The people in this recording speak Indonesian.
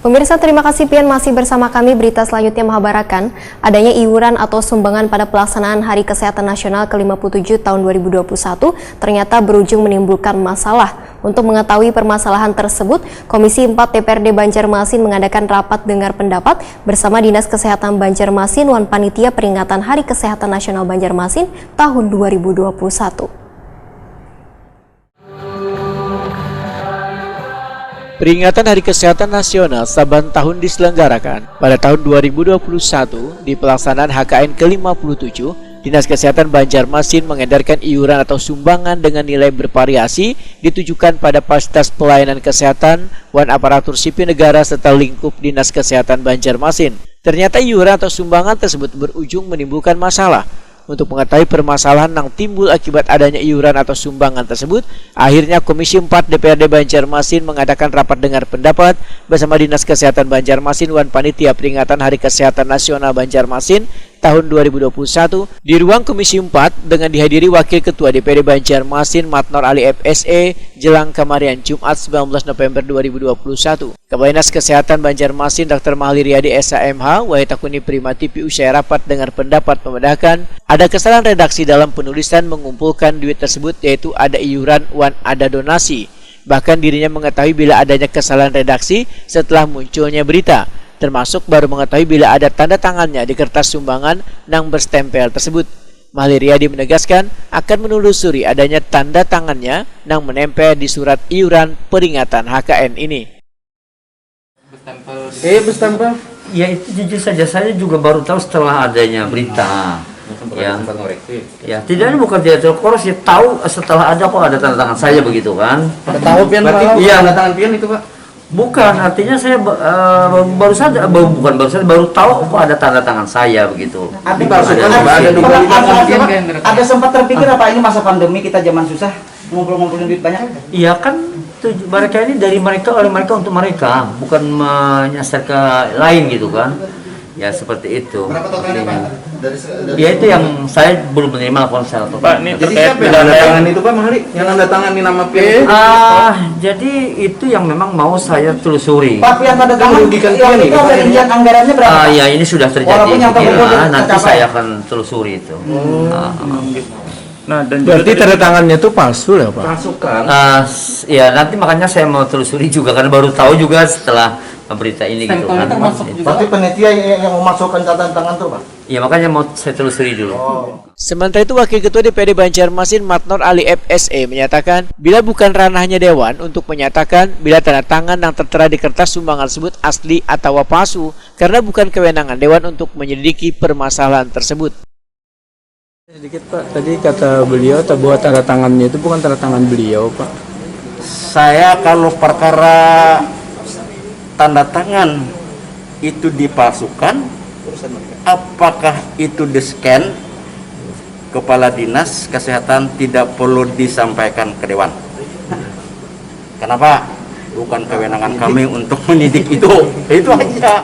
Pemirsa, terima kasih Pian masih bersama kami. Berita selanjutnya menghabarkan adanya iuran atau sumbangan pada pelaksanaan Hari Kesehatan Nasional ke-57 tahun 2021 ternyata berujung menimbulkan masalah. Untuk mengetahui permasalahan tersebut, Komisi 4 DPRD Banjarmasin mengadakan rapat dengar pendapat bersama Dinas Kesehatan Banjarmasin Wan Panitia peringatan Hari Kesehatan Nasional Banjarmasin tahun 2021. Peringatan Hari Kesehatan Nasional saban tahun diselenggarakan pada tahun 2021 di pelaksanaan HKN ke-57, Dinas Kesehatan Banjarmasin mengedarkan iuran atau sumbangan dengan nilai bervariasi ditujukan pada fasilitas pelayanan kesehatan, wan aparatur sipil negara serta lingkup Dinas Kesehatan Banjarmasin. Ternyata iuran atau sumbangan tersebut berujung menimbulkan masalah. Untuk mengetahui permasalahan yang timbul akibat adanya iuran atau sumbangan tersebut, akhirnya Komisi 4 DPRD Banjarmasin mengadakan rapat dengar pendapat bersama Dinas Kesehatan Banjarmasin Wan Panitia peringatan Hari Kesehatan Nasional Banjarmasin tahun 2021 di ruang Komisi 4 dengan dihadiri Wakil Ketua DPRD Banjarmasin Matnor Ali FSE jelang kemarin Jumat 19 November 2021. Kepala Dinas Kesehatan Banjarmasin Dr. Mahli Riyadi SHMH Wahitakuni Primati usai rapat dengar pendapat membedakan ada kesalahan redaksi dalam penulisan mengumpulkan duit tersebut, yaitu ada iuran wan ada donasi. Bahkan dirinya mengetahui bila adanya kesalahan redaksi setelah munculnya berita, termasuk baru mengetahui bila ada tanda tangannya di kertas sumbangan yang berstempel tersebut. Mahli Riyadi menegaskan akan menelusuri adanya tanda tangannya yang menempel di surat iuran peringatan HKN ini. Berstempel? Ya itu jujur saja, saya juga baru tahu setelah adanya berita. Ya, tidak, bukan tidak terkoreksi, tahu setelah ada kok ada tanda tangan saya begitu kan. Tahu Pian Pak? Iya, tanda tangan Pian itu Pak? Bukan, artinya saya baru tahu kok ada tanda tangan saya begitu. Ada sempat terpikir apa ini masa pandemi kita zaman susah ngumpulin duit banyak? Iya kan, mereka ini dari mereka oleh mereka untuk mereka, bukan menyasar ke lain gitu kan. Ya seperti itu. Berapa totalnya Pak? Ya itu yang saya belum menerima laporan Pak, ini jadi siapa yang nanda tangan itu Pak Mahli? Yang nanda tangan ini nama Pian? Jadi itu yang memang mau saya telusuri. Pak, yang tanda tangan merugikan Pian itu ada rincian anggarannya berapa? Ya ini sudah terjadi. Nanti saya akan telusuri itu. Nah, dan berarti tanda tangannya itu palsu ya Pak? Palsu kan? Ya nanti makanya saya mau telusuri juga karena baru tahu juga setelah berita ini gitu kan. Berarti panitia yang memasukkan tanda tangan tuh Pak? Ya makanya mau saya telusuri dulu. Sementara itu Wakil Ketua DPRD Banjarmasin Matnor Ali FSE menyatakan bila bukan ranahnya Dewan untuk menyatakan bila tanda tangan yang tertera di kertas sumbangan tersebut asli atau palsu, karena bukan kewenangan Dewan untuk menyelidiki permasalahan tersebut. Sedikit Pak, tadi kata beliau bahwa tanda tangannya itu bukan tanda tangan beliau Pak. Saya kalau perkara tanda tangan itu dipalsukan, apakah itu di-scan, Kepala Dinas Kesehatan tidak perlu disampaikan ke Dewan. Kenapa? Bukan kewenangan kami untuk menyidik itu aja.